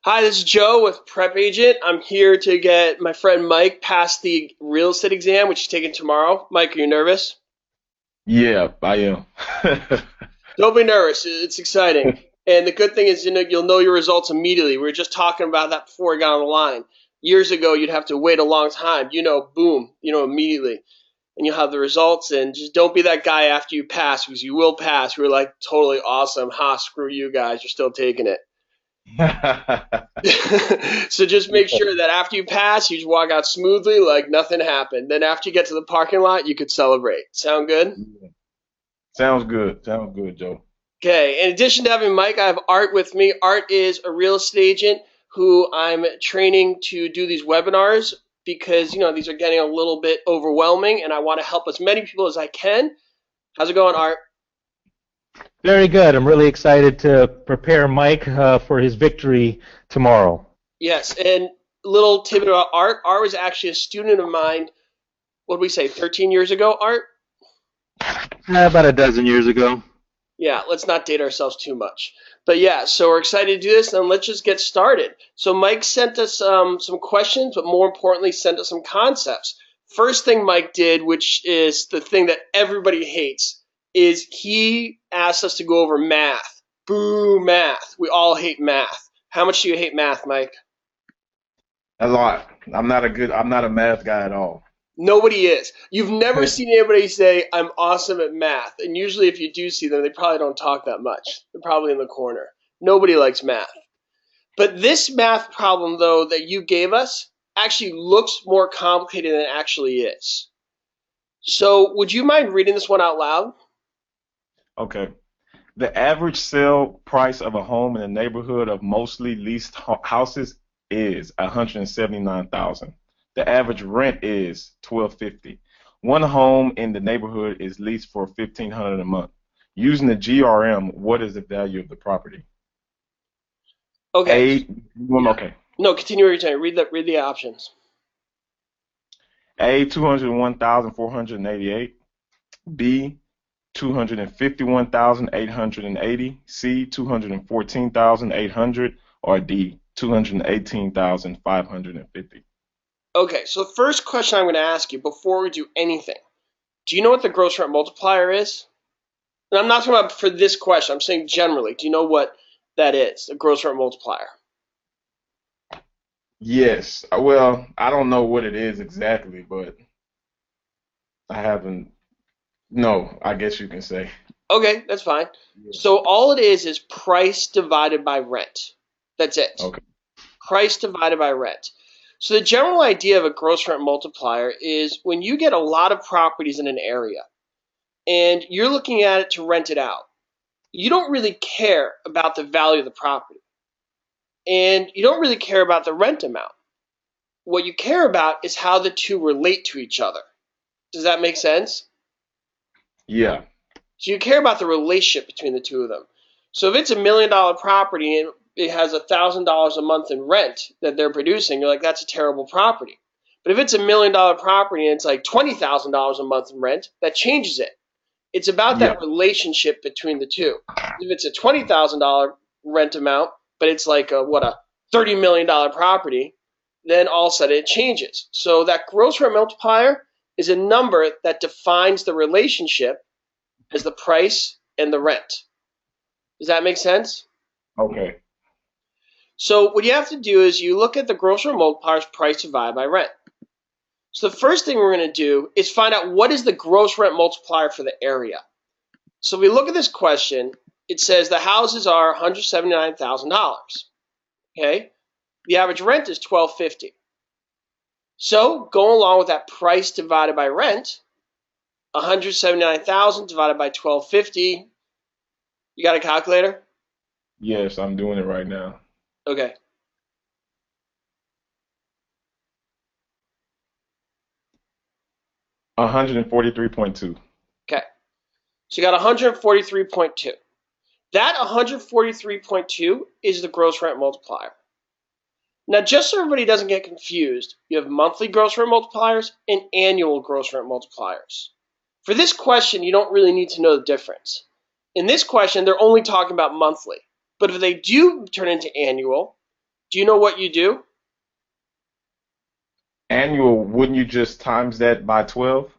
Hi, this is Joe with Prep Agent. I'm here to get my friend Mike past the real estate exam, which he's taking tomorrow. Mike, are you nervous? Yeah, I am. Don't be nervous. It's exciting. And the good thing is, you'll know your results immediately. We were just talking about that before we got on the line. Years ago, you'd have to wait a long time. Boom, immediately. And you'll have the results. And just don't be that guy after you pass, because you will pass. We're like, totally awesome. Ha, screw you guys. You're still taking it. So just make sure that after you pass, you just walk out smoothly like nothing happened. Then after you get to the parking lot, you could celebrate. Sound good? Sounds good. Sounds good, Joe. Okay. In addition to having Mike, I have Art with me. Art is a real estate agent who I'm training to do these webinars because, these are getting a little bit overwhelming and I want to help as many people as I can. How's it going, Art? Very good. I'm really excited to prepare Mike for his victory tomorrow. Yes. And little tidbit about Art. Art was actually a student of mine. What did we say, 13 years ago, Art? About a dozen years ago. Yeah, let's not date ourselves too much. But yeah, so we're excited to do this, and let's just get started. So Mike sent us some questions, but more importantly, sent us some concepts. First thing Mike did, which is the thing that everybody hates, is he asked us to go over math. Boo, math. We all hate math. How much do you hate math, Mike? A lot. I'm not a math guy at all. Nobody is. You've never seen anybody say, I'm awesome at math. And usually, if you do see them, they probably don't talk that much. They're probably in the corner. Nobody likes math. But this math problem, though, that you gave us actually looks more complicated than it actually is. So, would you mind reading this one out loud? Okay. The average sale price of a home in the neighborhood of mostly leased houses is 179,000. The average rent is 1250. One home in the neighborhood is leased for 1500 a month. Using the GRM, what is the value of the property? Okay. A, Yeah. okay. No, continue reading. Read the options. A, 201,488. B, 251,880, C, 214,800, or D, 218,550. Okay, so the first question I'm going to ask you before we do anything, do you know what the gross rent multiplier is? And I'm not talking about for this question. I'm saying generally. Do you know what that is? A gross rent multiplier. Yes. Well, I don't know what it is exactly, but I haven't. No, I guess you can say. Okay, that's fine. Yeah. So all it is price divided by rent. That's it. Okay. Price divided by rent. So the general idea of a gross rent multiplier is when you get a lot of properties in an area and you're looking at it to rent it out, you don't really care about the value of the property and you don't really care about the rent amount. What you care about is how the two relate to each other. Does that make sense? Yeah. So you care about the relationship between the two of them. So if it's $1 million property and it has $1,000 a month in rent that they're producing, you're like, that's a terrible property. But if it's $1 million property and it's like $20,000 a month in rent, that changes it. It's about Yeah. that relationship between the two. If it's a $20,000 rent amount, but it's like a $30 million property, then all of a sudden it changes. So that gross rent multiplier is a number that defines the relationship as the price and the rent. Does that make sense? Okay. So what you have to do is you look at the gross rent multipier's price divided by rent. So the first thing we're going to do is find out what is the gross rent multiplier for the area. So if we look at this question, it says the houses are $179,000. Okay, the average rent is $1,250. So going along with that price divided by rent, 179,000 divided by 1250. You got a calculator? Yes, I'm doing it right now. Okay. 143.2. Okay. So you got 143.2. That 143.2 is the gross rent multiplier. Now, just so everybody doesn't get confused, you have monthly gross rent multipliers and annual gross rent multipliers. For this question, you don't really need to know the difference. In this question, they're only talking about monthly. But if they do turn into annual, Do you know what you do? Annual, wouldn't you just times that by 12?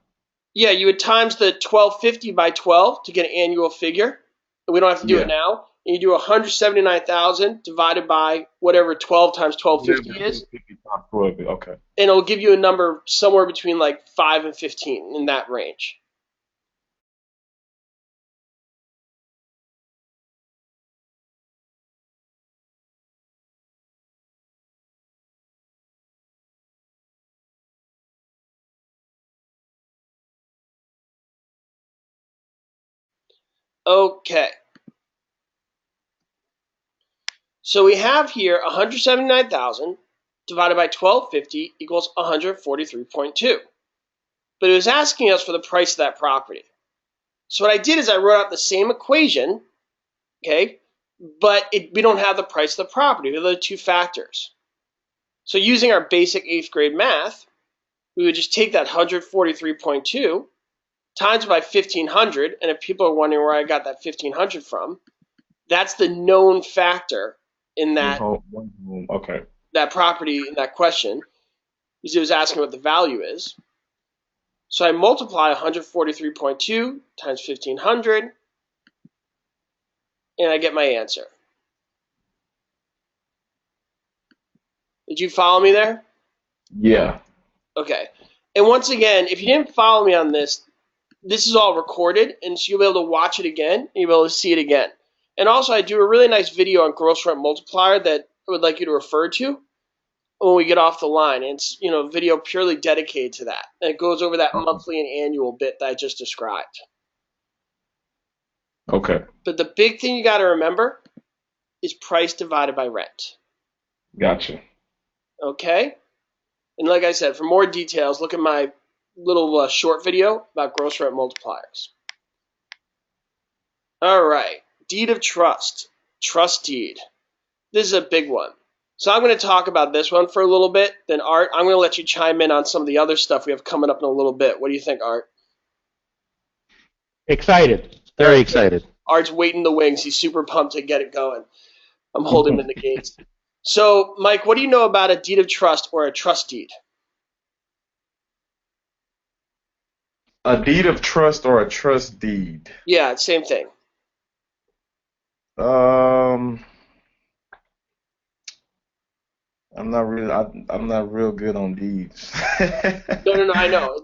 Yeah, you would times the 1250 by 12 to get an annual figure. We don't have to do it Yeah. now. And you do 179,000 divided by whatever 12 times Whatever 1250 is, 250 times 12 is. Okay. and it'll give you a number somewhere between like 5 and 15 in that range. Okay. So we have here 179,000 divided by 1250 equals 143.2. But it was asking us for the price of that property. So what I did is I wrote out the same equation, okay, but we don't have the price of the property. They're the two factors. So using our basic 8th grade math, we would just take that 143.2 times by 1,500, and if people are wondering where I got that 1,500 from, that's the known factor in One home. Okay. that property in that question, because it was asking what the value is. So I multiply 143.2 times 1,500, and I get my answer. Did you follow me there? Yeah. Okay. And once again, if you didn't follow me on this, this is all recorded, and so you'll be able to watch it again, and you'll be able to see it again. And also, I do a really nice video on gross rent multiplier that I would like you to refer to when we get off the line. And it's a video purely dedicated to that, and it goes over that monthly and annual bit that I just described. Okay. But the big thing you got to remember is price divided by rent. Gotcha. Okay? And like I said, for more details, look at my little short video about gross rent multipliers. All right, deed of trust, trust deed. This is a big one. So I'm going to talk about this one for a little bit. Then Art, I'm going to let you chime in on some of the other stuff we have coming up in a little bit. What do you think, Art? Excited. Very excited. Art's waiting in the wings. He's super pumped to get it going. I'm holding him in the gates. So, Mike, what do you know about a deed of trust or a trust deed? A deed of trust or a trust deed? Yeah, same thing. Um, I'm not real good on deeds. No, I know.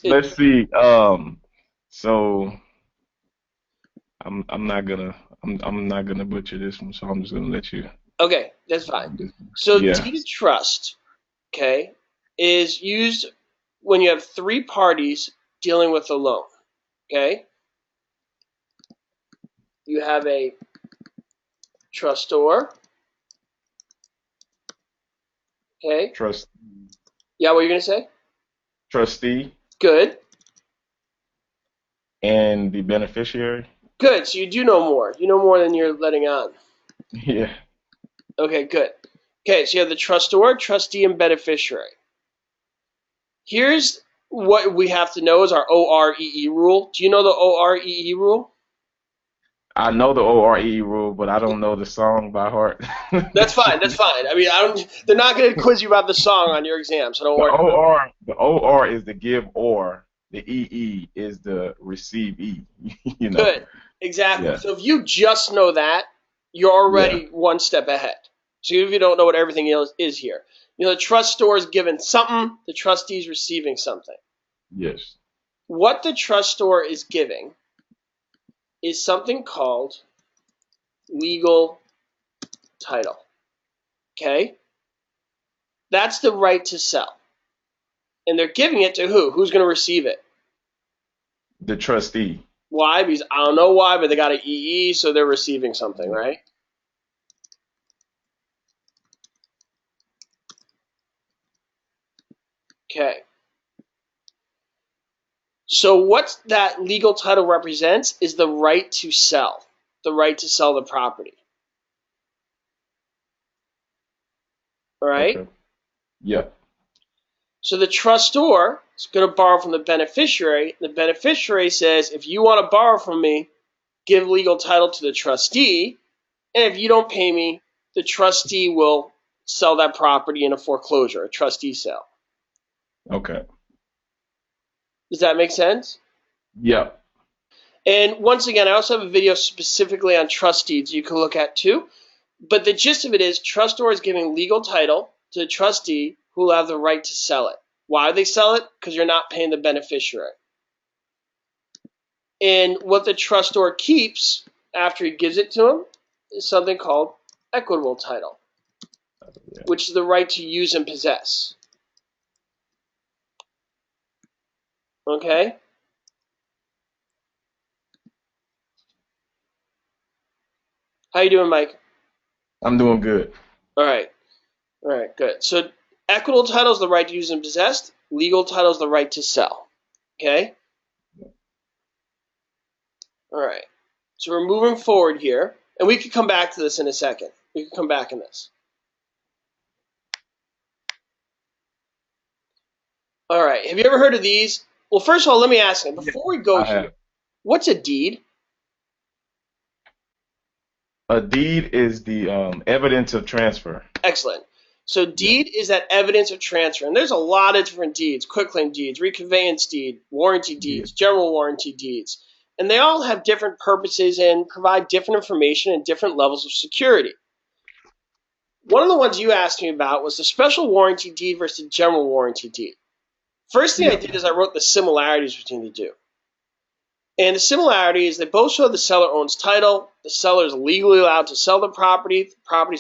Let's see. So I'm not gonna I'm not gonna butcher this one, so I'm just gonna let you. Okay, that's fine. So Yeah. deed of trust, okay, is used when you have three parties dealing with a loan. Okay, you have a trustor. Okay, Trust yeah, what are you gonna say? trustee Good, and the beneficiary. good. So you do know more. You know more than you're letting on. Yeah. Okay, good. Okay, so you have the trustor, trustee, and beneficiary. Here's what we have to know is our OREE rule. Do you know the OREE rule? I know the ORE rule, but I don't know the song by heart. That's fine. That's fine. I mean, they're not going to quiz you about the song on your exam, so don't The worry about it. OR is the give or, the EE is the receive E. You know. Good. Exactly. Yeah. So if you just know that, you're already Yeah. one step ahead. So even if you don't know what everything else is here, the trustor is given something, the trustee is receiving something. Yes. What the trustor is giving is something called legal title. Okay? That's the right to sell. And they're giving it to who? Who's going to receive it? The trustee. Why? Because I don't know why, but they got an EE, so they're receiving something, right? Okay. So what that legal title represents is the right to sell, the right to sell the property. All right? Okay. Yeah. So the trustor is going to borrow from the beneficiary. The beneficiary says, if you want to borrow from me, give legal title to the trustee. And if you don't pay me, the trustee will sell that property in a foreclosure, a trustee sale. Okay. Does that make sense? Yeah. And once again, I also have a video specifically on trust deeds you can look at too. But the gist of it is trustor is giving legal title to the trustee who will have the right to sell it. Why do they sell it? Because you're not paying the beneficiary. And what the trustor keeps after he gives it to him is something called equitable title, which is the right to use and possess. Okay? How you doing, Mike? I'm doing good. All right, good. So equitable title is the right to use and possess. Legal title is the right to sell. Okay? All right. So we're moving forward here, and we could come back to this in a second. We could come back in this. All right. Have you ever heard of these? Well, first of all, let me ask you, before we go here, what's a deed? A deed is the evidence of transfer. Excellent. So deed is that evidence of transfer, and there's a lot of different deeds: quitclaim deeds, reconveyance deed, warranty deeds, general warranty deeds, and they all have different purposes and provide different information and different levels of security. One of the ones you asked me about was the special warranty deed versus the general warranty deed. First thing I did is I wrote the similarities between the two. And the similarity is they both show the seller owns title, the seller is legally allowed to sell the property's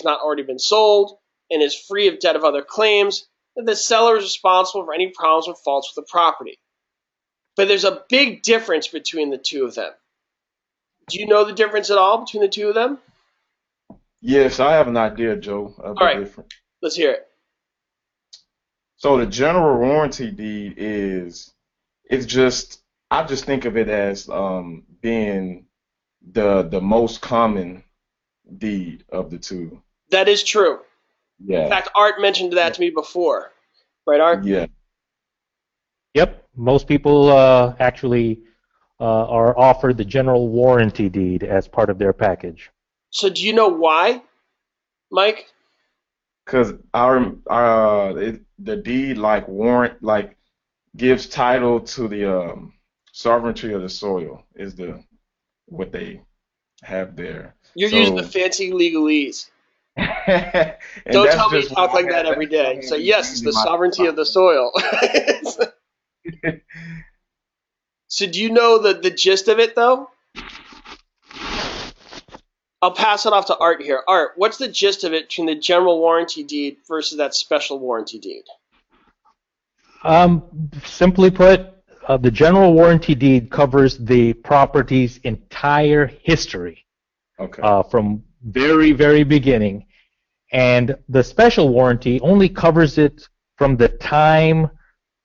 not already been sold, and is free of debt of other claims, and the seller is responsible for any problems or faults with the property. But there's a big difference between the two of them. Do you know the difference at all between the two of them? Yes, I have an idea, Joe, of the difference. Let's hear it. So the general warranty deed it's just I just think of it as being the most common deed of the two. That is true. Yeah. In fact, Art mentioned that to me before. Right, Art? Yeah. Yep. Most people actually are offered the general warranty deed as part of their package. So do you know why, Mike? Because the deed like gives title to the sovereignty of the soil is what they have there. You're using the fancy legalese. Don't tell me you talk like that every day. So yes, it's the sovereignty of the soil. So do you know the gist of it though? I'll pass it off to Art here. Art, what's the gist of it between the general warranty deed versus that special warranty deed? Simply put, the general warranty deed covers the property's entire history, from very, very beginning, and the special warranty only covers it from the time,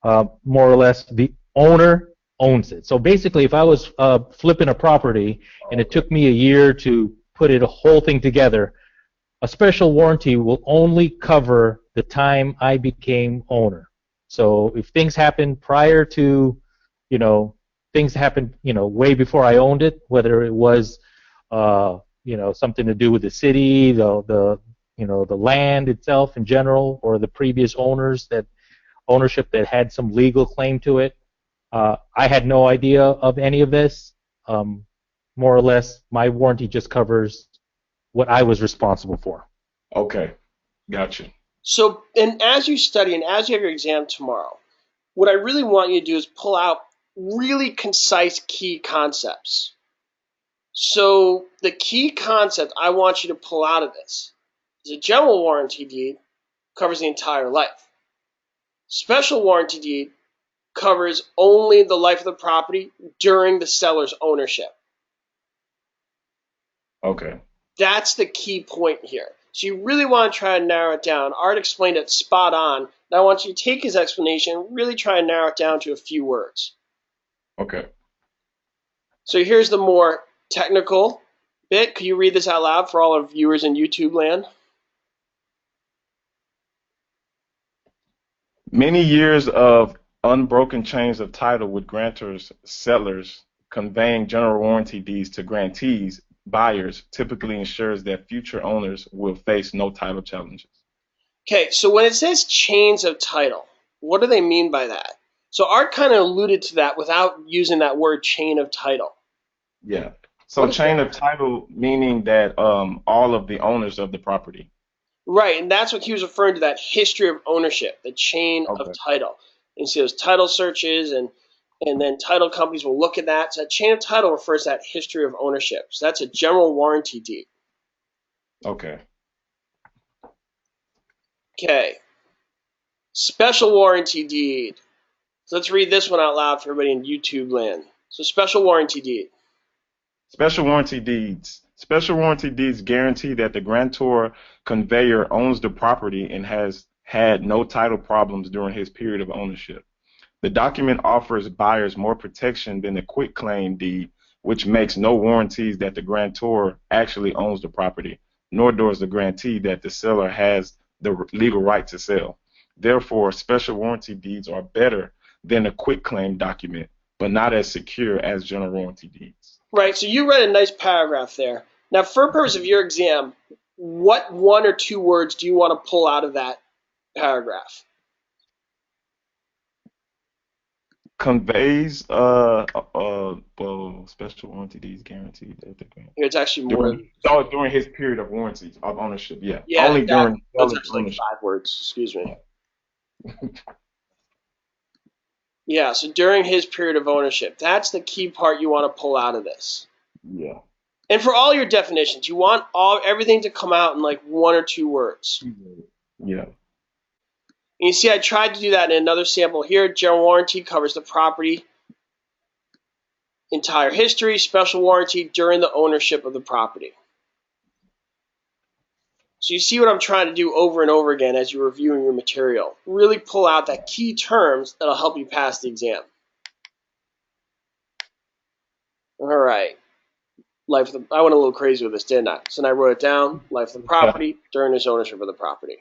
more or less, the owner owns it. So basically, if I was flipping a property and it took me a year to put a whole thing together, a special warranty will only cover the time I became owner. So if things happened prior to, things happened, way before I owned it, whether it was, something to do with the city, the land itself in general, or the previous ownership that had some legal claim to it, I had no idea of any of this. More or less, my warranty just covers what I was responsible for. Okay, gotcha. So, and as you study and as you have your exam tomorrow, what I really want you to do is pull out really concise key concepts. So, the key concept I want you to pull out of this is a general warranty deed covers the entire life. Special warranty deed covers only the life of the property during the seller's ownership. Okay. That's the key point here. So you really want to try and narrow it down. Art explained it spot on. And I want you to take his explanation and really try and narrow it down to a few words. Okay. So here's the more technical bit. Could you read this out loud for all our viewers in YouTube land? Many years of unbroken chains of title with grantors, settlers, conveying general warranty deeds to grantees, buyers, typically ensures that future owners will face no title challenges. Okay, so when it says chains of title, what do they mean by that? So Art kind of alluded to that without using that word chain of title. Yeah. So What is chain that? of title meaning that all of the owners of the property. Right, and that's what he was referring to, that history of ownership, the chain of Okay. title. You see those title searches, and then title companies will look at that. So that chain of title refers to that history of ownership. So that's a general warranty deed. Okay. Okay, special warranty deed. So let's read this one out loud for everybody in YouTube land. So special warranty deed. Special warranty deeds. Special warranty deeds guarantee that the grantor conveyor owns the property and has had no title problems during his period of ownership. The document offers buyers more protection than the quitclaim deed, which makes no warranties that the grantor actually owns the property, nor does the grantee that the seller has the legal right to sell. Therefore, special warranty deeds are better than a quitclaim document, but not as secure as general warranty deeds. Right, so you read a nice paragraph there. Now, for the purpose of your exam, what one or two words do you want to pull out of that paragraph? Conveys well, special warranty deeds guaranteed that the grant It's actually more. during his period of warranty of ownership. Yeah, Yeah, only during that's seller's actually like ownership. 5 words. Excuse me. Yeah, so during his period of ownership, that's the key part you want to pull out of this. Yeah. And for all your definitions, you want everything to come out in like one or two words. Yeah. And you see, I tried to do that in another sample here. General warranty covers the property, entire history, special warranty during the ownership of the property. So you see what I'm trying to do over and over again as you're reviewing your material. Really pull out that key terms that'll help you pass the exam. All right. I went a little crazy with this, didn't I? So then I wrote it down. Life of the property during his ownership of the property.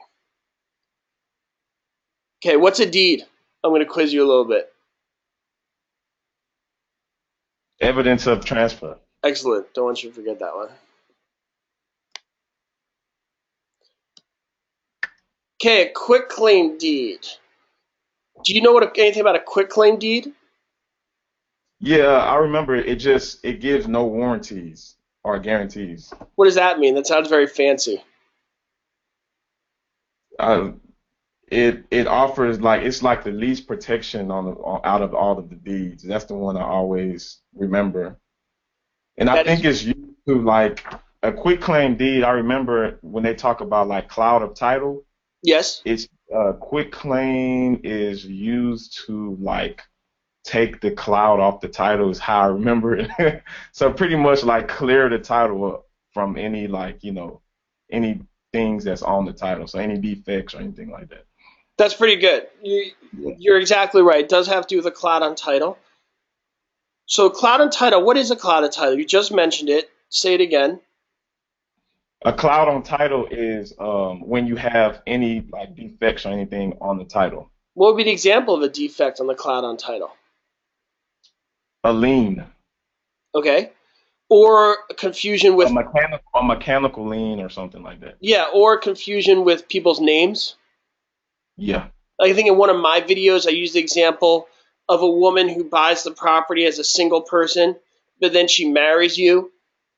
Okay, what's a deed? I'm going to quiz you a little bit. Evidence of transfer. Excellent. Don't want you to forget that one. Okay, a quitclaim deed. Do you know anything about a quitclaim deed? Yeah, I remember it gives no warranties or guarantees. What does that mean? That sounds very fancy. Uh, it offers like it's like the least protection out of all of the deeds. That's the one I always remember. And I think it's used to like a quitclaim deed. I remember when they talk about like cloud of title. Yes. It's quitclaim is used to like take the cloud off the title is how I remember it. So pretty much like clear the title up from any like, any things that's on the title. So any defects or anything like that. That's pretty good. You're exactly right. It does have to do with a cloud on title. So cloud on title, what is a cloud on title? You just mentioned it. Say it again. A cloud on title is when you have any like defects or anything on the title. What would be the example of a defect on the cloud on title? A lien. Okay. Or confusion with a mechanical lien or something like that. Yeah, or confusion with people's names. Yeah. I think in one of my videos I used the example of a woman who buys the property as a single person, but then she marries you,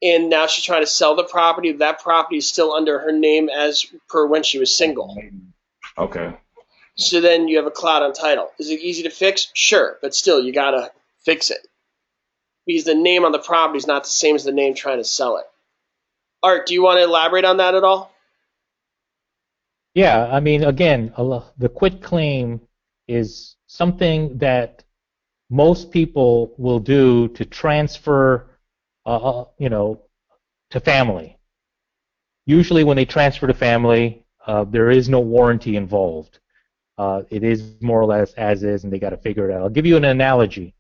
and now she's trying to sell the property. That property is still under her name as per when she was single. Okay. So then you have a cloud on title. Is it easy to fix? Sure, but still you gotta fix it. Because the name on the property is not the same as the name trying to sell it. Art, do you want to elaborate on that at all? Yeah, I mean, again, the quitclaim is something that most people will do to transfer, to family. Usually when they transfer to family, there is no warranty involved. It is more or less as is, and they got to figure it out. I'll give you an analogy.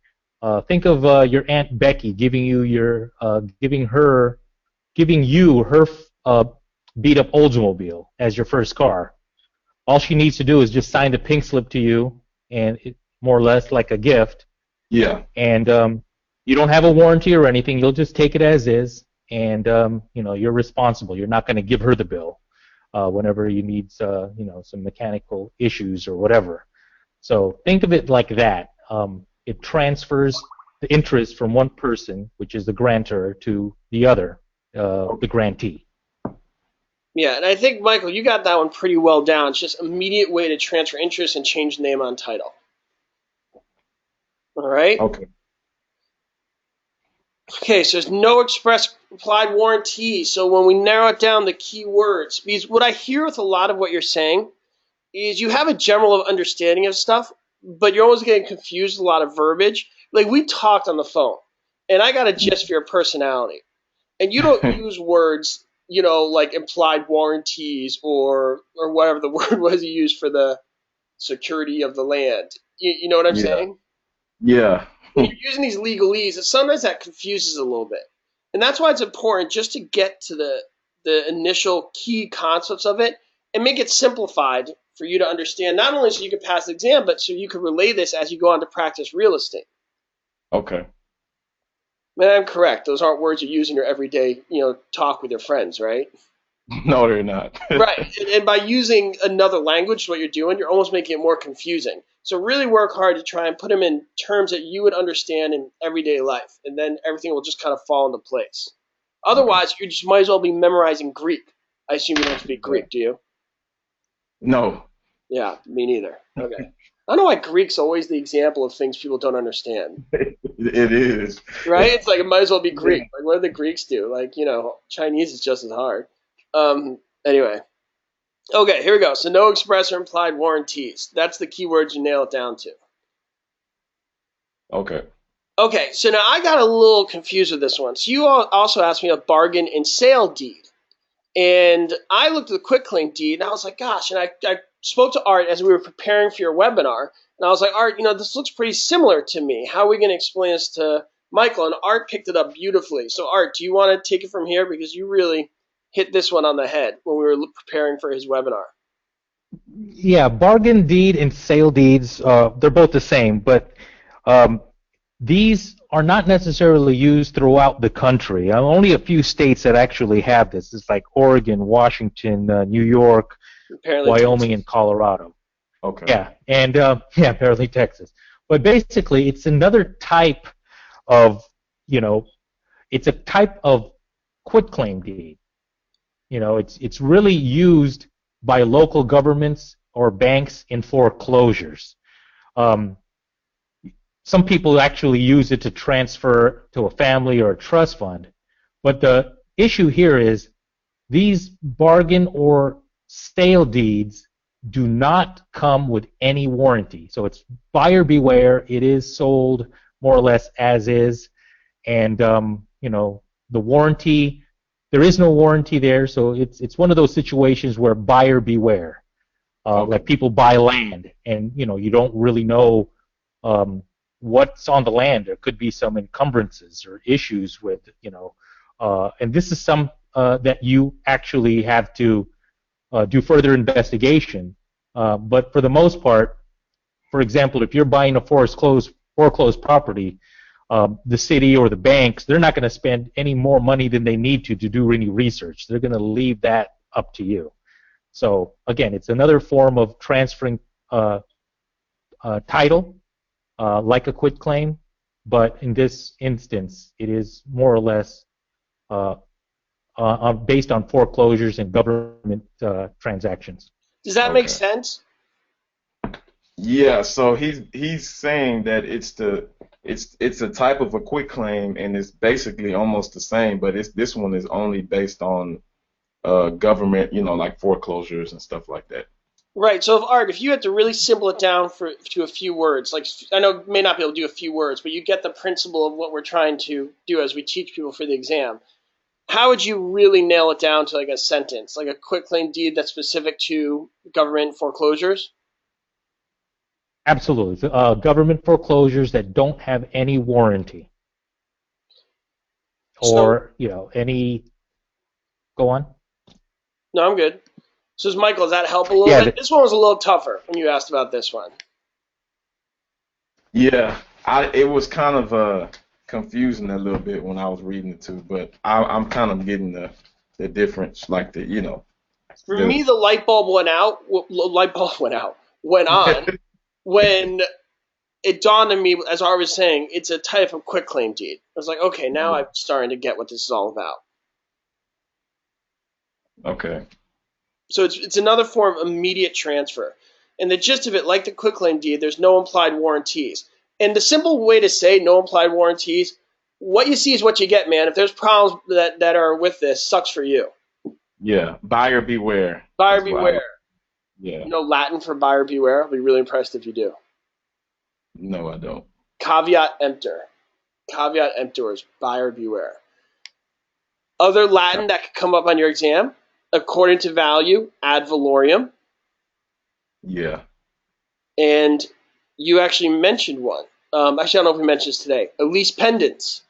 Think of your Aunt Becky giving you giving you her beat up Oldsmobile as your first car. All she needs to do is just sign the pink slip to you, and more or less like a gift. Yeah. And you don't have a warranty or anything. You'll just take it as is, and you're responsible. You're not going to give her the bill. whenever you need some mechanical issues or whatever. So think of it like that. It transfers the interest from one person, which is the grantor, to the other, the grantee. Yeah, and I think, Michael, you got that one pretty well down. It's just immediate way to transfer interest and change name on title. All right? Okay. Okay, so there's no express implied warranty. So when we narrow it down, the key words, because what I hear with a lot of what you're saying is you have a general understanding of stuff, but you're always getting confused with a lot of verbiage. Like we talked on the phone, and I got a gist for your personality. And you don't use words, like implied warranties or whatever the word was you used for the security of the land. You know what I'm saying? Yeah. When you're using these legalese, sometimes that confuses a little bit. And that's why it's important just to get to the initial key concepts of it and make it simplified for you to understand, not only so you can pass the exam, but so you can relay this as you go on to practice real estate. Okay. Man, I'm correct. Those aren't words you use in your everyday, talk with your friends, right? No, they're not. Right. And by using another language, what you're doing, you're almost making it more confusing. So really work hard to try and put them in terms that you would understand in everyday life, and then everything will just kind of fall into place. Otherwise, you just might as well be memorizing Greek. I assume you don't speak Greek, do you? No. Yeah, me neither. Okay. I don't know why Greek's always the example of things people don't understand. It is. Right? It's like it might as well be Greek. Like, what do the Greeks do? Like, Chinese is just as hard. Anyway. Okay, here we go. So no express or implied warranties. That's the key words you nail it down to. Okay. Okay, so now I got a little confused with this one. So you also asked me a bargain and sale deed. And I looked at the quitclaim deed, and I was like, gosh, and I spoke to Art as we were preparing for your webinar, and I was like, Art, this looks pretty similar to me. How are we going to explain this to Michael? And Art picked it up beautifully. So Art, do you want to take it from here? Because you really hit this one on the head when we were preparing for his webinar. Yeah, bargain deed and sale deeds, they're both the same, but these are not necessarily used throughout the country. Only a few states that actually have this. It's like Oregon, Washington, New York, apparently Wyoming, Texas. And Colorado. Okay. Yeah, and apparently Texas. But basically, it's another type of, it's a type of quitclaim deed. It's really used by local governments or banks in foreclosures. Some people actually use it to transfer to a family or a trust fund. But the issue here is these bargain or sale deeds do not come with any warranty. So it's buyer beware. It is sold more or less as is. And, the warranty, there is no warranty there. So it's one of those situations where buyer beware. Like people buy land and, you don't really know what's on the land. There could be some encumbrances or issues with, and this is some that you actually have to do further investigation. But for the most part, for example, if you're buying a foreclosed property, the city or the banks, they're not going to spend any more money than they need to do any research. They're going to leave that up to you. So again, it's another form of transferring title, like a quitclaim, but in this instance, it is more or less based on foreclosures and government transactions. Does that make sense? Yeah. So he's saying that it's a type of a quitclaim, and it's basically almost the same, but this one is only based on government, like foreclosures and stuff like that. Right. So, if you had to really simple it down to a few words, like I know may not be able to do a few words, but you get the principle of what we're trying to do as we teach people for the exam. How would you really nail it down to like a sentence, like a quitclaim deed that's specific to government foreclosures? Absolutely. Government foreclosures that don't have any warranty. Or, any... Go on. No, I'm good. So, Michael, does that help a little bit? This one was a little tougher when you asked about this one. Yeah, it was kind of confusing a little bit when I was reading it too, but I'm kind of getting the difference, like For me, the light bulb went out. Went on when it dawned on me, as Art was saying, it's a type of quitclaim deed. I was like, okay, now I'm starting to get what this is all about. Okay. So it's another form of immediate transfer. And the gist of it, like the quitclaim deed, there's no implied warranties. And the simple way to say no implied warranties, what you see is what you get, man. If there's problems that are with this, sucks for you. Yeah. Buyer beware. Buyer beware. Yeah. You know Latin for buyer beware? I'll be really impressed if you do. No, I don't. Caveat emptor. Caveat emptor is buyer beware. Other Latin that could come up on your exam, according to value, ad valorem. Yeah. And you actually mentioned one. Actually, I don't know if we mentioned this today. A lease pendens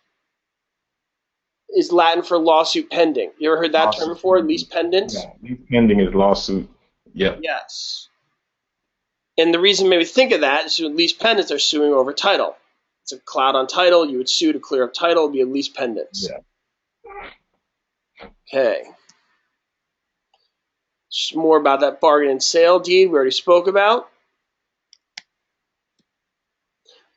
is Latin for lawsuit pending. You ever heard that term before? Lease pendens? Yeah. Lease pending is lawsuit. Yep. Yes. And the reason maybe think of that is with lease pendens, they're suing over title. It's a cloud on title. You would sue to clear up title. It would be a lease pendens. Yeah. Okay. Just more about that bargain and sale deed we already spoke about.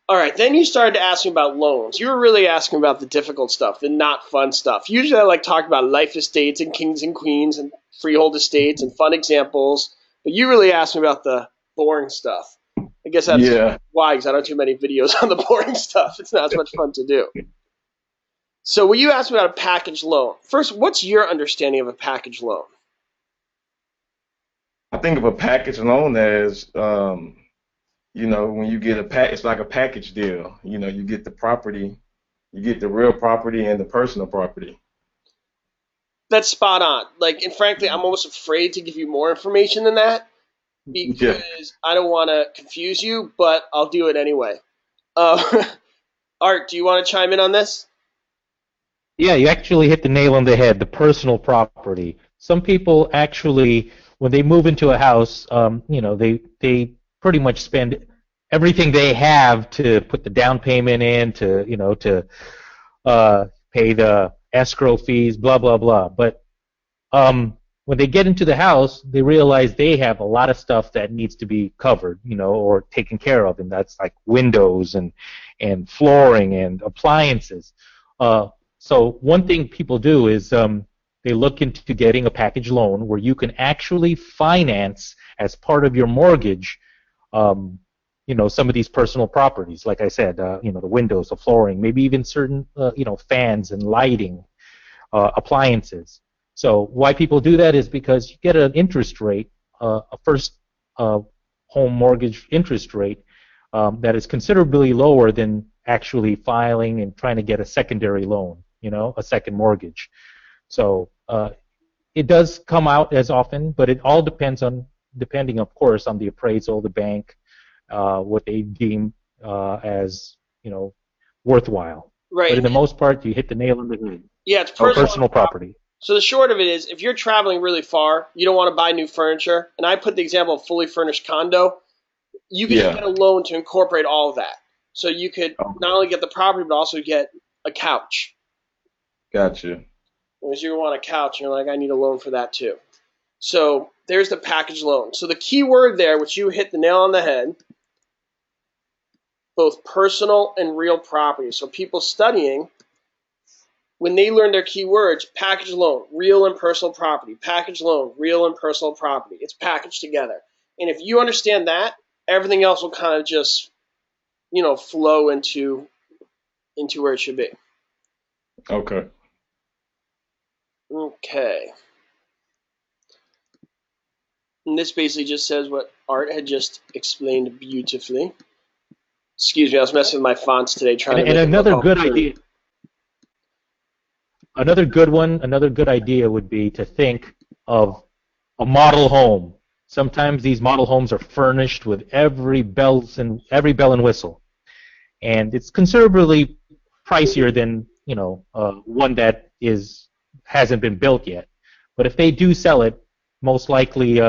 All right, then you started to ask me about loans. You were really asking about the difficult stuff, the not fun stuff. Usually I like talking about life estates and kings and queens and freehold estates and fun examples, but you really asked me about the boring stuff. I guess that's why, because I don't do too many videos on the boring stuff. It's not as much fun to do. So when you asked me about a package loan, first, what's your understanding of a package loan? I think of a package loan as, you know, when you get it's like a package deal. You know, you get the property, you get the real property and the personal property. That's spot on. Like, and frankly, I'm almost afraid to give you more information than that because I don't want to confuse you, but I'll do it anyway. Art, do you want to chime in on this? Yeah, you actually hit the nail on the head, the personal property. Some people actually, when they move into a house, you know, they pretty much spend everything they have to put the down payment in, to, you know, to pay the escrow fees, blah, blah, blah. But when they get into the house, they realize they have a lot of stuff that needs to be covered, you know, or taken care of, and that's like windows and flooring and appliances. So one thing people do is they look into getting a package loan where you can actually finance as part of your mortgage, you know, some of these personal properties. Like I said, you know, the windows, the flooring, maybe even certain, you know, fans and lighting, appliances. So why people do that is because you get an interest rate, a first home mortgage interest rate that is considerably lower than actually filing and trying to get a secondary loan, you know, a second mortgage. So it does come out as often, but it all depending, of course, on the appraisal, the bank, what they deem as, you know, worthwhile. Right. But in the most part, you hit the nail on the head. Yeah, it's personal property. So the short of it is, if you're traveling really far, you don't want to buy new furniture, and I put the example of fully furnished condo, you can get a loan to incorporate all of that. So you could not only get the property, but also get a couch. Gotcha. Because you want a couch, and you're like, I need a loan for that too. So there's the package loan. So the key word there, which you hit the nail on the head, both personal and real property. So people studying, when they learn their key words, package loan, real and personal property, package loan, real and personal property. It's packaged together. And if you understand that, everything else will kind of just, you know, flow into where it should be. Okay. Okay. And this basically just says what Art had just explained beautifully. Excuse me, I was messing with my fonts today trying to. And another good idea. Another good idea would be to think of a model home. Sometimes these model homes are furnished with every bell and whistle, and it's considerably pricier than, you know, one that hasn't been built yet. But if they do sell it, most likely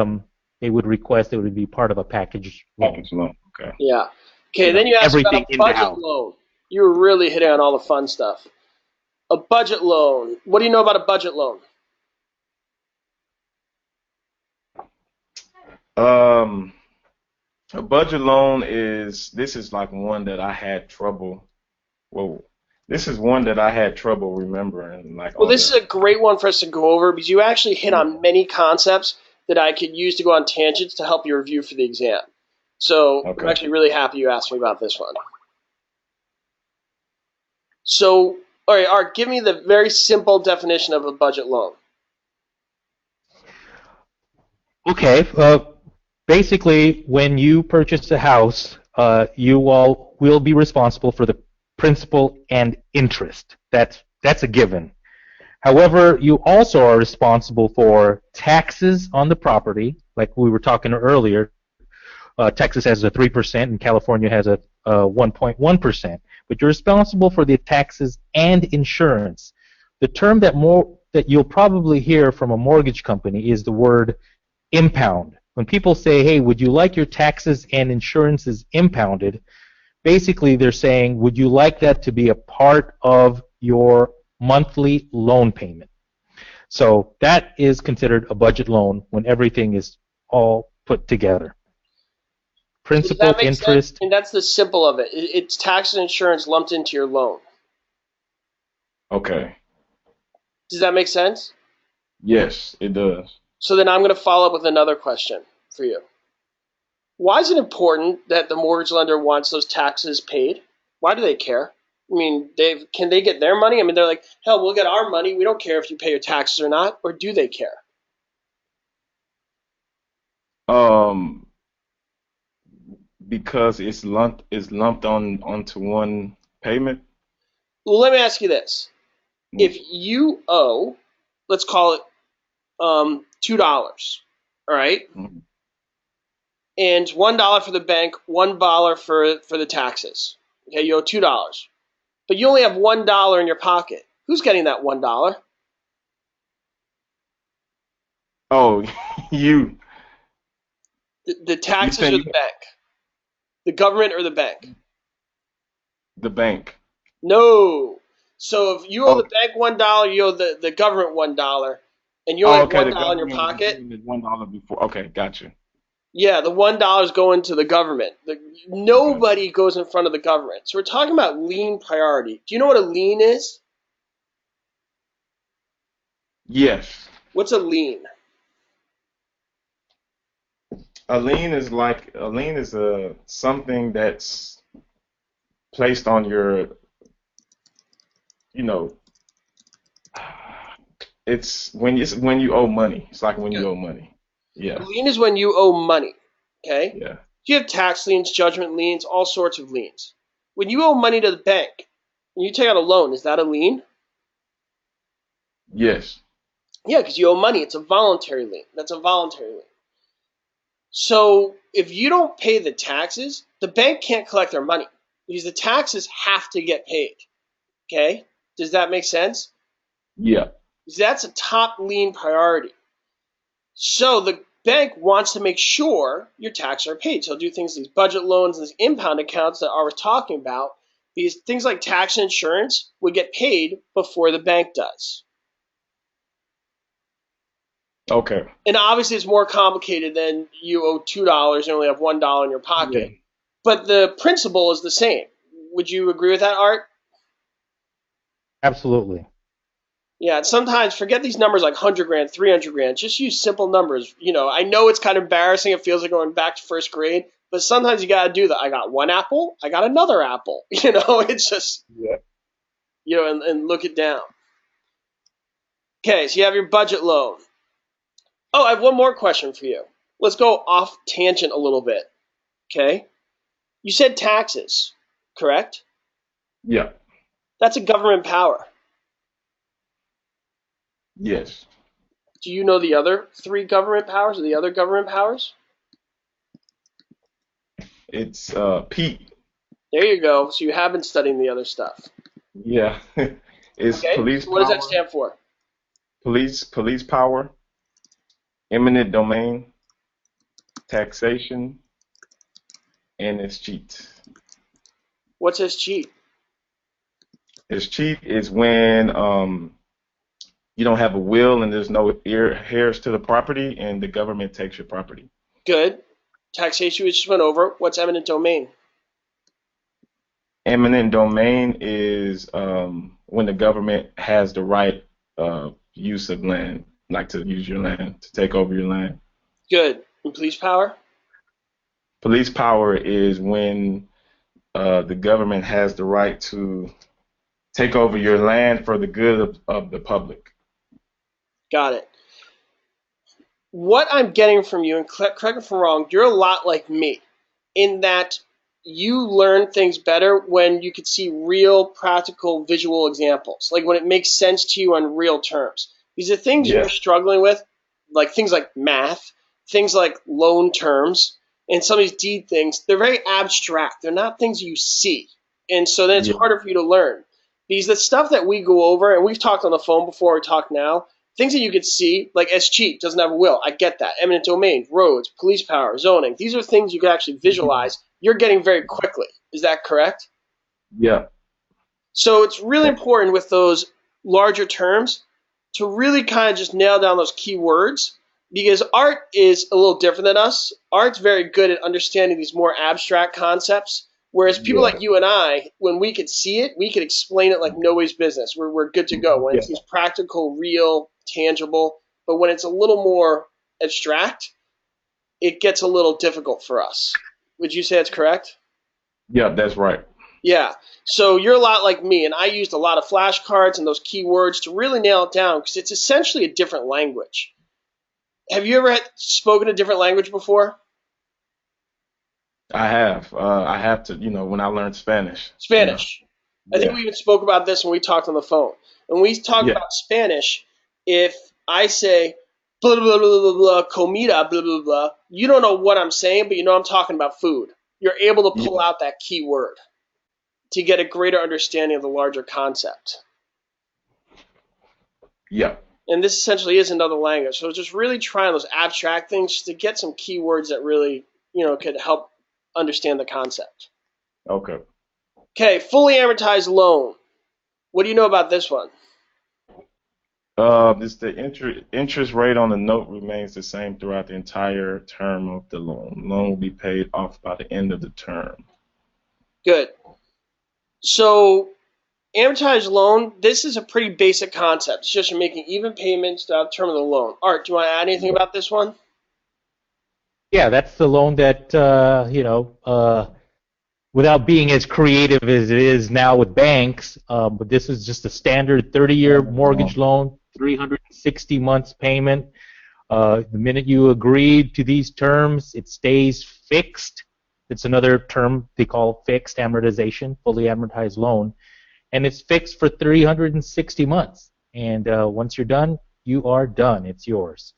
they would request it would be part of a package loan. Package loan. Okay. Yeah. Okay. Then you asked about a budget loan. You were really hitting on all the fun stuff. A budget loan. What do you know about a budget loan? A budget loan this is like one that I had trouble. Well, this is one that I had trouble remembering, like Well, all this is the. a great one for us to go over because you actually hit Yeah. on many concepts that I could use to go on tangents to help you review for the exam. So I'm Okay. actually really happy you asked me about this one. So, all right, Art, give me the very simple definition of a budget loan. Okay. Basically, when you purchase a house, you all will be responsible for the principal and interest. That's a given. However, you also are responsible for taxes on the property, like we were talking earlier. Texas has a 3% and California has a 1.1%. But you're responsible for the taxes and insurance. The term that you'll probably hear from a mortgage company is the word impound. When people say, hey, would you like your taxes and insurances impounded? Basically, they're saying, would you like that to be a part of your monthly loan payment? So that is considered a budget loan when everything is all put together. So does Principal, that make sense? interest. And that's the simple of it. It's tax and insurance lumped into your loan. Okay. Does that make sense? Yes, it does. So then I'm going to follow up with another question for you. Why is it important that the mortgage lender wants those taxes paid? Why do they care? I mean, can they get their money? I mean, they're like, hell, we'll get our money. We don't care if you pay your taxes or not. Or do they care? Um, because it's lumped onto one payment. Well, let me ask you this. If you owe, let's call it $2, all right? Mhm. And $1 for the bank, $1 for the taxes. Okay, you owe $2. But you only have $1 in your pocket. Who's getting that $1? Oh, you The you taxes or saying the bank? The government or the bank? the bank? No. So if you owe the Oh, bank $1, you owe the government $1, and you only oh, have okay. one The dollar in your government was pocket. giving it $1 before. Okay, gotcha. Yeah, the $1 is going to the government. Okay. Nobody goes in front of the government. So we're talking about lien priority. Do you know what a lien is? Yes. What's a lien? A lien is a something that's placed on your, you know, it's when you owe money. It's like when you Good. owe money. A Yeah. lien is when you owe money. Okay? Yeah. You have tax liens, judgment liens, all sorts of liens. When you owe money to the bank and you take out a loan, is that a lien? Yes. Yeah, because you owe money. It's a voluntary lien. That's a voluntary lien. So if you don't pay the taxes, the bank can't collect their money because the taxes have to get paid. Okay? Does that make sense? Yeah. Because that's a top lien priority. So the bank wants to make sure your taxes are paid. So do things these budget loans, these impound accounts that I was talking about. These things like tax and insurance would get paid before the bank does. Okay. And obviously, it's more complicated than you owe $2 and only have $1 in your Yeah. pocket. But the principle is the same. Would you agree with that, Art? Absolutely. Yeah, and sometimes forget these numbers like 100 grand, 300 grand. Just use simple numbers. I know it's kind of embarrassing. It feels like going back to first grade. But sometimes you got to do that. I got one apple. I got another apple. It's just, Yeah. and look it down. Okay, so you have your budget loan. Oh, I have one more question for you. Let's go off tangent a little bit. Okay? You said taxes, correct? Yeah. That's a government power. Yes. Do you know the other three government powers or the other government powers? It's Pete. There you go. So you have been studying the other stuff. Yeah. It's Okay? police So what does that power, stand for? police power, eminent domain, taxation, and it's cheat. What's this cheat? It's cheat is when you don't have a will and there's no heirs to the property and the government takes your property. Good. Taxation we just went over. What's eminent domain? Eminent domain is when the government has the right use of land, like to use your land, to take over your land. Good. And police power? Police power is when the government has the right to take over your land for the good of the public. Got it. What I'm getting from you, and correct me if I'm wrong, you're a lot like me in that you learn things better when you could see real, practical, visual examples, like when it makes sense to you on real terms. These are things you're struggling with, like things like math, things like loan terms, and some of these deed things. They're very abstract. They're not things you see, and so then it's harder for you to learn. Because the stuff that we go over, and we've talked on the phone before, we talk now, things that you could see, like escheat, doesn't have a will. I get that. Eminent domain, roads, police power, zoning. These are things you can actually visualize. You're getting very quickly. Is that correct? Yeah. So it's really important with those larger terms to really kind of just nail down those key words, because art is a little different than us. Art's very good at understanding these more abstract concepts, whereas people like you and I, when we could see it, we could explain it like nobody's business. We're good to go. When it's these practical, real, tangible, but when it's a little more abstract, it gets a little difficult for us. Would you say that's correct? Yeah, that's right. Yeah. So you're a lot like me, and I used a lot of flashcards and those keywords to really nail it down because it's essentially a different language. Have you ever spoken a different language before? I have. I have to, when I learned Spanish. Spanish. I think we even spoke about this when we talked on the phone. When we talk about Spanish, if I say blah, blah, blah, blah, blah, comida, blah, blah, blah, you don't know what I'm saying, but you know I'm talking about food. You're able to pull out that key word to get a greater understanding of the larger concept. Yeah. And this essentially is another language. So just really trying those abstract things to get some keywords that really, could help understand the concept. Okay. Okay, fully amortized loan. What do you know about this one? This the interest rate on the note remains the same throughout the entire term of the loan. Loan will be paid off by the end of the term. Good. So amortized loan, this is a pretty basic concept. It's just you're making even payments throughout the term of the loan. Art, do you want to add anything about this one? Yeah, that's the loan that, without being as creative as it is now with banks, but this is just a standard 30-year mortgage loan, 360 months payment. The minute you agreed to these terms, it stays fixed. It's another term they call fixed amortization, fully amortized loan. And it's fixed for 360 months. And once you're done, you are done. It's yours.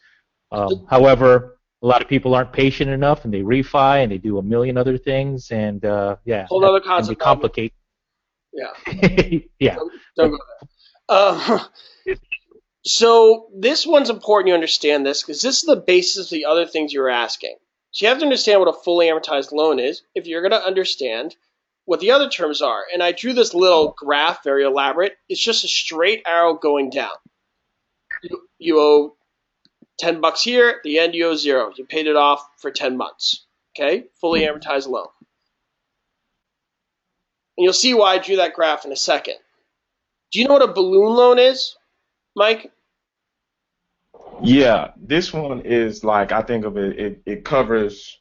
However, a lot of people aren't patient enough, and they refi, and they do a million other things, and whole other concept. Complicate. Yeah. Yeah. Don't go there. So this one's important you understand this because this is the basis of the other things you're asking. So you have to understand what a fully amortized loan is if you're going to understand what the other terms are. And I drew this little graph, very elaborate. It's just a straight arrow going down. You owe $10 here, at the end you owe zero. You paid it off for 10 months. Okay? Fully amortized loan. And you'll see why I drew that graph in a second. Do you know what a balloon loan is, Mike? Yeah, this one is like, I think of it covers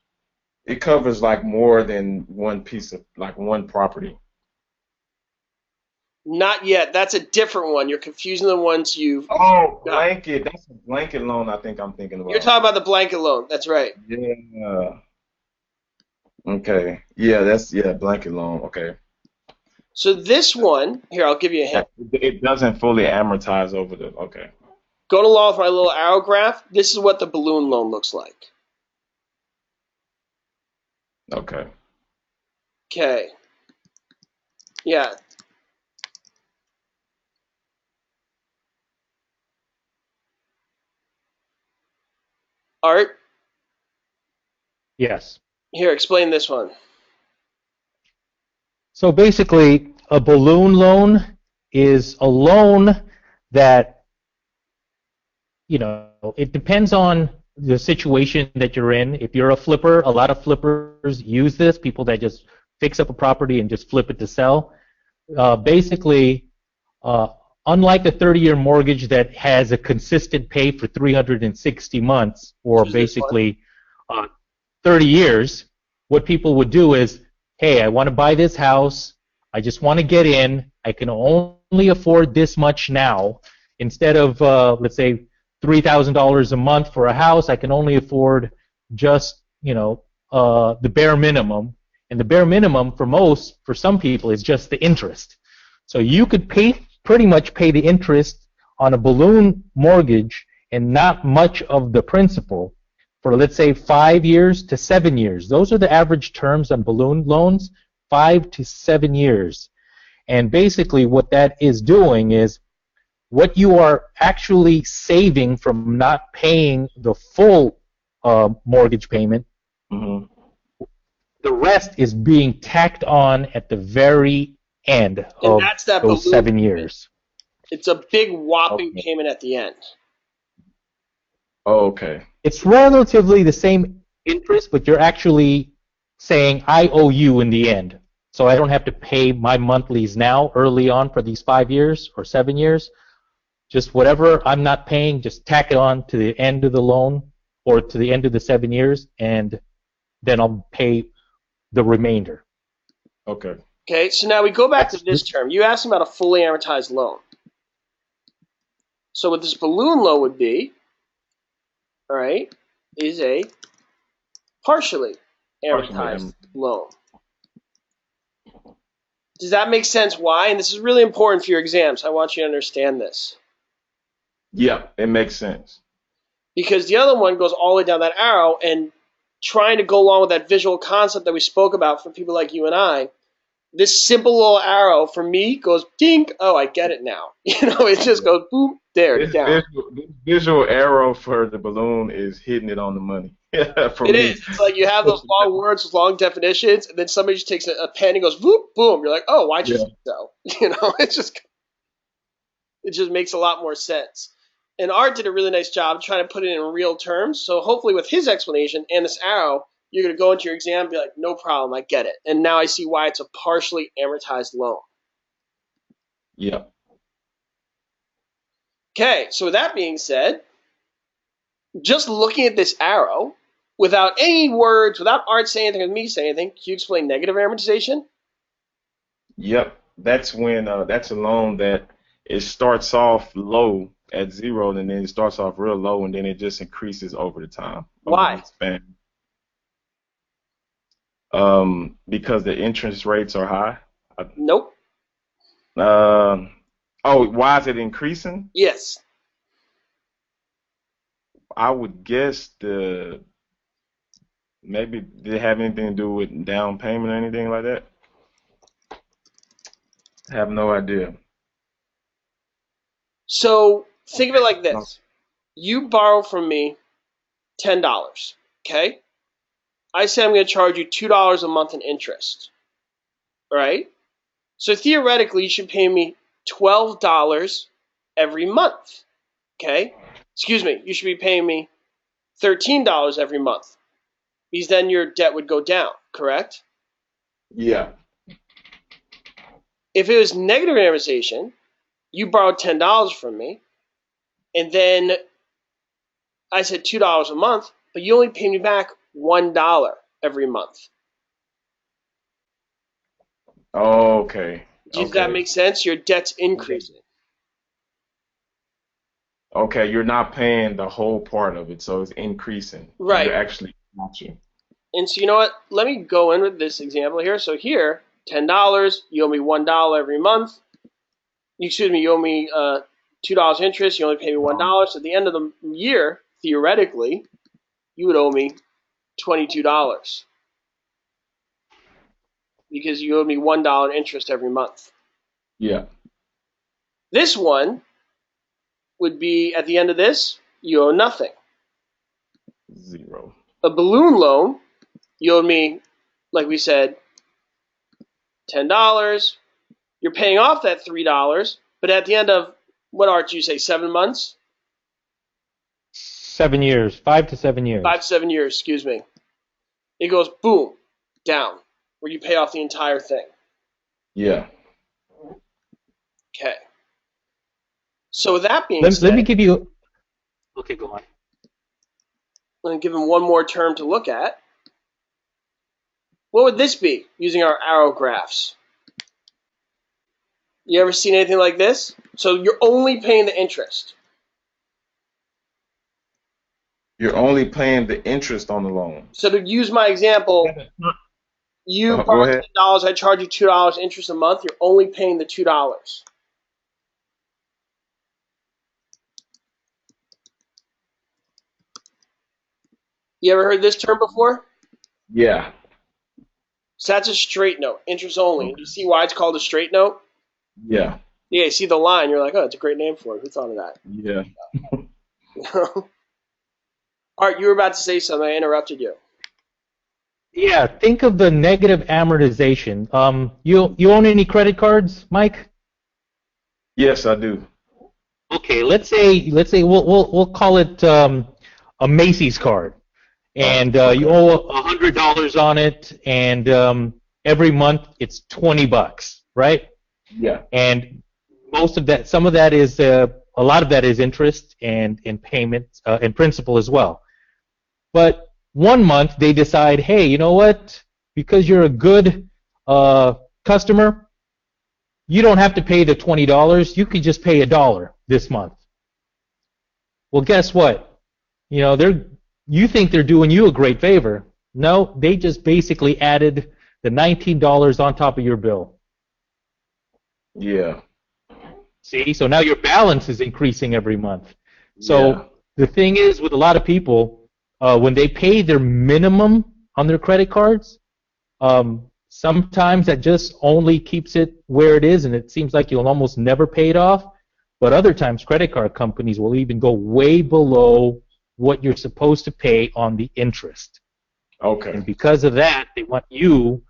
like more than one piece of, like one property. Not yet. That's a different one. You're confusing the ones you've... Oh, blanket. That's a blanket loan I think I'm thinking about. You're talking about the blanket loan. That's right. Yeah. Okay. Yeah, blanket loan. Okay. So this one, here, I'll give you a hint. It doesn't fully amortize over the, okay. Going along with my little arrow graph, this is what the balloon loan looks like. Okay. Okay. Yeah. Art? Yes. Here, explain this one. So basically, a balloon loan is a loan that, it depends on the situation that you're in. If you're a flipper, a lot of flippers use this. People that just fix up a property and just flip it to sell. Basically, unlike a 30-year mortgage that has a consistent pay for 360 months, or basically 30 years, what people would do is, hey, I want to buy this house. I just want to get in. I can only afford this much now. Instead of, let's say, $3,000 a month for a house, I can only afford just, the bare minimum. And the bare minimum for some people, is just the interest. So you could pretty much pay the interest on a balloon mortgage and not much of the principal for, let's say, 5 years to 7 years. Those are the average terms on balloon loans, 5 to 7 years. And basically what that is doing is what you are actually saving from not paying the full mortgage payment. Mm-hmm. The rest is being tacked on at the very end of those 7 years. It's a big whopping payment at the end. Oh, okay. It's relatively the same interest, but you're actually saying, I owe you in the end. So I don't have to pay my monthlies now early on for these 5 years or 7 years. Just whatever I'm not paying, just tack it on to the end of the loan or to the end of the 7 years, and then I'll pay the remainder. Okay. Okay, so now we go back to this term. You asked about a fully amortized loan. So what this balloon loan would be, all right, is a partially amortized loan. Does that make sense why? And this is really important for your exams. I want you to understand this. Yeah, it makes sense. Because the other one goes all the way down that arrow, and trying to go along with that visual concept that we spoke about for people like you and I, this simple little arrow for me goes ding. Oh, I get it now. It just goes boom, there, down. This visual arrow for the balloon is hitting it on the money. For it me. is. It's like you have those long words with long definitions, and then somebody just takes a pen and goes whoop, boom. You're like, oh, why'd you say so? It just makes a lot more sense. And Art did a really nice job trying to put it in real terms. So hopefully with his explanation and this arrow, you're going to go into your exam and be like, no problem, I get it. And now I see why it's a partially amortized loan. Yeah. Okay, so with that being said, just looking at this arrow, without any words, without Art saying anything, with me saying anything, can you explain negative amortization? Yep. That's when that's a loan that it starts off low at 0, and then it starts off real low, and then it just increases over the time. Why? Because the interest rates are high. Nope. Why is it increasing? Yes. I would guess maybe did it have anything to do with down payment or anything like that? I have no idea. So think of it like this. You borrow from me $10, okay? I say I'm going to charge you $2 a month in interest, all right? So theoretically, you should pay me $12 every month, okay? Excuse me, you should be paying me $13 every month, because then your debt would go down, correct? Yeah. If it was negative amortization, you borrowed $10 from me, and then I said $2 a month, but you only pay me back $1 every month. Okay. Does that make sense? Your debt's increasing. Okay, you're not paying the whole part of it, so it's increasing. Right. You're actually watching. And so you know what? Let me go in with this example here. So here, $10, you owe me $1 every month. You owe me $2 interest, you only pay me $1. So at the end of the year, theoretically, you would owe me $22. Because you owe me $1 in interest every month. Yeah. This one would be, at the end of this, you owe nothing. 0. A balloon loan, you owe me, like we said, $10. You're paying off that $3, but at the end of, what Art, you say, 7 months? 7 years, 5 to 7 years. 5 to 7 years, excuse me. It goes boom, down, where you pay off the entire thing. Yeah. Okay. So with that being said, let me give you. Okay, go on. Let me give him one more term to look at. What would this be using our arrow graphs? You ever seen anything like this? So you're only paying the interest. You're only paying the interest on the loan. So to use my example, you borrow $10, I charge you $2 interest a month. You're only paying the $2. You ever heard this term before? Yeah. So that's a straight note, interest only. Okay. You see why it's called a straight note? Yeah. Yeah, you see the line, you're like, oh, it's a great name for it. Who thought of that? Yeah. Art, you were about to say something. I interrupted you. Yeah, think of the negative amortization. You own any credit cards, Mike? Yes, I do. Okay, let's say we'll call it a Macy's card, and okay. You owe $100 on it, and every month it's $20, right? Yeah. And most of that, some of that is a lot of that is interest and payments and principal as well. But one month they decide, hey, you know what? Because you're a good customer, you don't have to pay the $20. You could just pay $1 this month. Well, guess what? You think they're doing you a great favor. No, they just basically added the $19 on top of your bill. Yeah. See, so now your balance is increasing every month. So The thing is, with a lot of people, when they pay their minimum on their credit cards, sometimes that just only keeps it where it is, and it seems like you'll almost never pay it off. But other times, credit card companies will even go way below what you're supposed to pay on the interest. Okay. And because of that, they want you,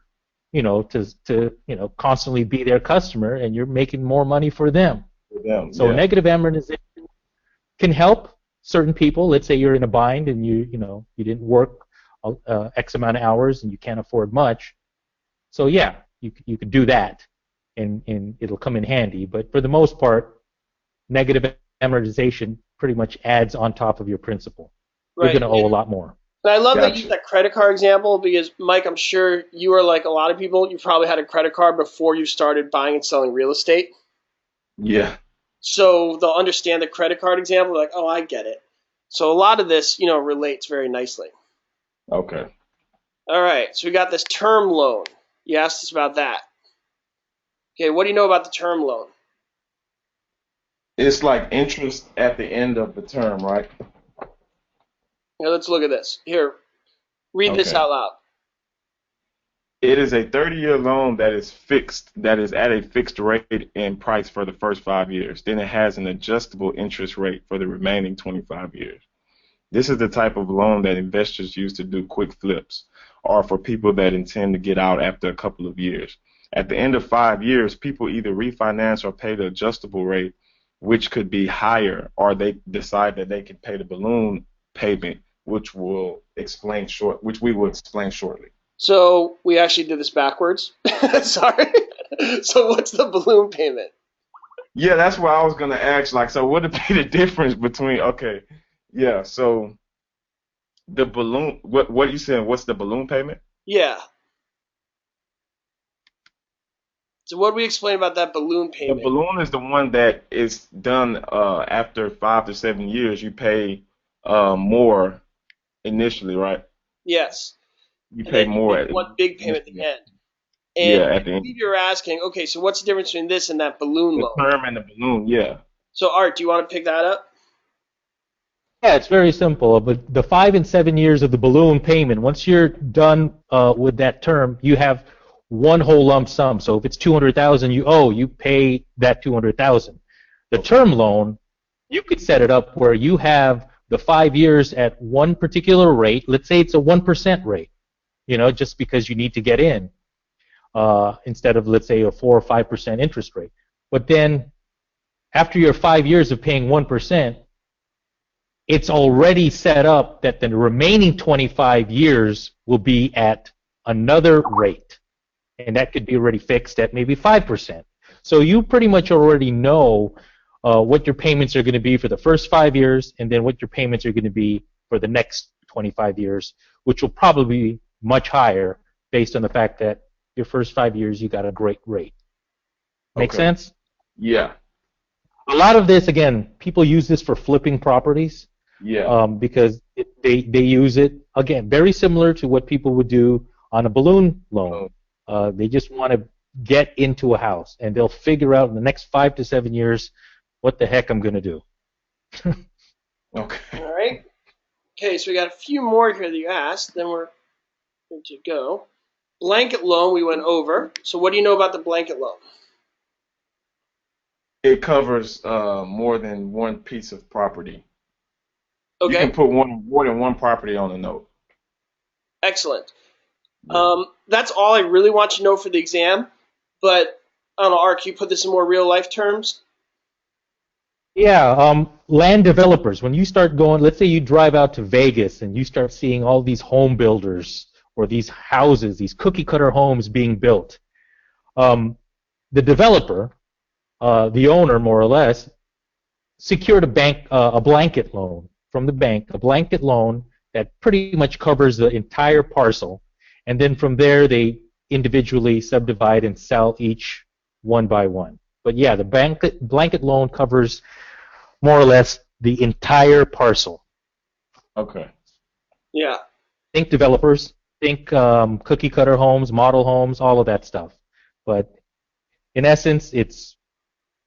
to constantly be their customer, and you're making more money for them. So negative amortization can help certain people. Let's say you're in a bind and you didn't work X amount of hours and you can't afford much. So yeah, you could do that, and it'll come in handy. But for the most part, negative amortization pretty much adds on top of your principal. Right. You're going to owe a lot more. And I love that you use that credit card example because, Mike, I'm sure you are like a lot of people. You probably had a credit card before you started buying and selling real estate. Yeah. So they'll understand the credit card example, like, oh, I get it. So a lot of this, relates very nicely. Okay. All right, so we got this term loan. You asked us about that. Okay, what do you know about the term loan? It's like interest at the end of the term, right? Now let's look at this. Here, read this out loud. It is a 30-year loan that is fixed, that is at a fixed rate and price for the first 5 years. Then it has an adjustable interest rate for the remaining 25 years. This is the type of loan that investors use to do quick flips, or for people that intend to get out after a couple of years. At the end of 5 years, people either refinance or pay the adjustable rate, which could be higher, or they decide that they can pay the balloon payment, which we will explain shortly. So we actually did this backwards. Sorry. So what's the balloon payment? Yeah, that's what I was going to ask. So what would be the difference between, so the balloon, what are you saying? What's the balloon payment? Yeah. So what do we explain about that balloon payment? The balloon is the one that is done after 5 to 7 years. You pay more initially, right? Yes. You pay more at one big payment at the end. And at the end. You're asking, okay, so what's the difference between this and that balloon loan? The term and the balloon, yeah. So Art, do you want to pick that up? Yeah, it's very simple. But the 5 and 7 years of the balloon payment, once you're done with that term, you have one whole lump sum. So if it's $200,000 you owe, you pay that $200,000. The term loan, you could set it up where you have the 5 years at one particular rate. Let's say it's a 1% rate, just because you need to get in, instead of, let's say, a 4 or 5% interest rate. But then after your 5 years of paying 1%, it's already set up that the remaining 25 years will be at another rate, and that could be already fixed at maybe 5%. So you pretty much already know what your payments are going to be for the first 5 years, and then what your payments are going to be for the next 25 years, which will probably be much higher based on the fact that your first 5 years you got a great rate. Make sense? Yeah. A lot of this, again, people use this for flipping properties. Yeah. Because they use it, again, very similar to what people would do on a balloon loan. They just want to get into a house, and they'll figure out in the next 5 to 7 years what the heck I'm going to do. Okay. All right. Okay, so we got a few more here that you asked. Then we're good to go. Blanket loan we went over. So what do you know about the blanket loan? It covers more than one piece of property. Okay. You can put more than one property on a note. Excellent. That's all I really want you to know for the exam. But I don't know, Art, can you put this in more real life terms? Yeah, land developers. When you start going, let's say you drive out to Vegas and you start seeing all these home builders or these houses, these cookie cutter homes being built. The developer, the owner more or less, secured a blanket loan from the bank, a blanket loan that pretty much covers the entire parcel, and then from there they individually subdivide and sell each one by one. But yeah, the blanket loan covers more or less the entire parcel. Okay. Yeah. Think developers, think cookie cutter homes, model homes, all of that stuff. But in essence, it's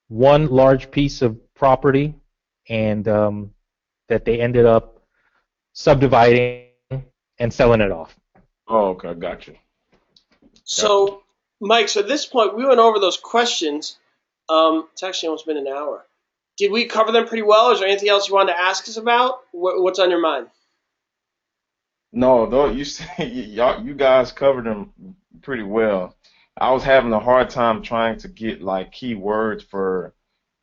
one large piece of property, and that they ended up subdividing and selling it off. Oh, okay, gotcha. So, Mike, so at this point, we went over those questions. It's actually almost been an hour. Did we cover them pretty well? Is there anything else you wanted to ask us about? What's on your mind? No, though you guys covered them pretty well. I was having a hard time trying to get like key words for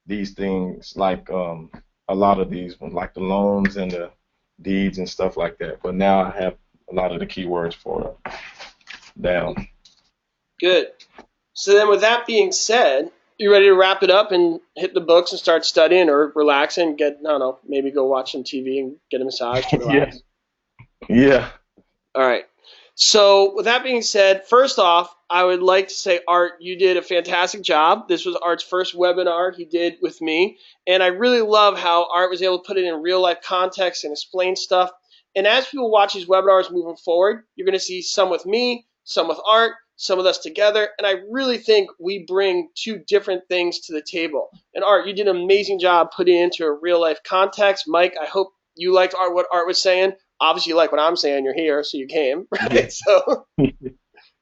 these things, like a lot of these, like the loans and the deeds and stuff like that. But now I have a lot of the key words for it down. Good. So then, with that being said, you ready to wrap it up and hit the books and start studying, or relaxing? I don't know, maybe go watch some TV and get a massage to relax. Yeah. All right. So with that being said, first off, I would like to say, Art, you did a fantastic job. This was Art's first webinar he did with me, and I really love how Art was able to put it in real life context and explain stuff. And as people watch these webinars moving forward, you're going to see some with me, some with Art, some with us together, and I really think we bring two different things to the table. And Art, you did an amazing job putting it into a real life context. Mike, I hope you liked what Art was saying. Obviously, you like what I'm saying. You're here, so you came, right? Yeah. So.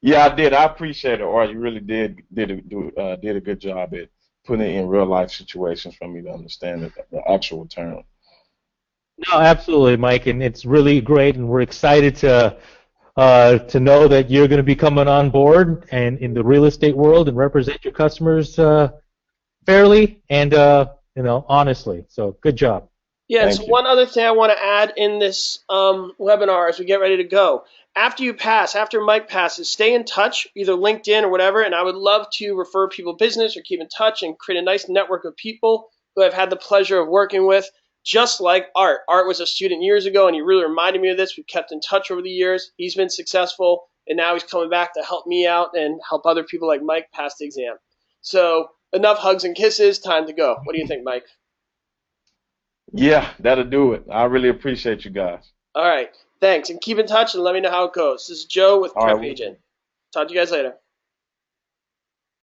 Yeah, I did. I appreciate it, Art. You really did a good job at putting it in real life situations for me to understand the actual term. No, absolutely, Mike, and it's really great, and we're excited to know that you're going to be coming on board and in the real estate world and represent your customers fairly and honestly. So, good job. Yeah, and so one other thing I want to add in this webinar as we get ready to go. After Mike passes, stay in touch, either LinkedIn or whatever, and I would love to refer people business or keep in touch and create a nice network of people who I've had the pleasure of working with, just like Art. Art was a student years ago, and he really reminded me of this. We've kept in touch over the years. He's been successful, and now he's coming back to help me out and help other people like Mike pass the exam. So enough hugs and kisses. Time to go. What do you think, Mike? Yeah, that'll do it. I really appreciate you guys. All right. Thanks. And keep in touch and let me know how it goes. This is Joe with Prep Agent. Talk to you guys later.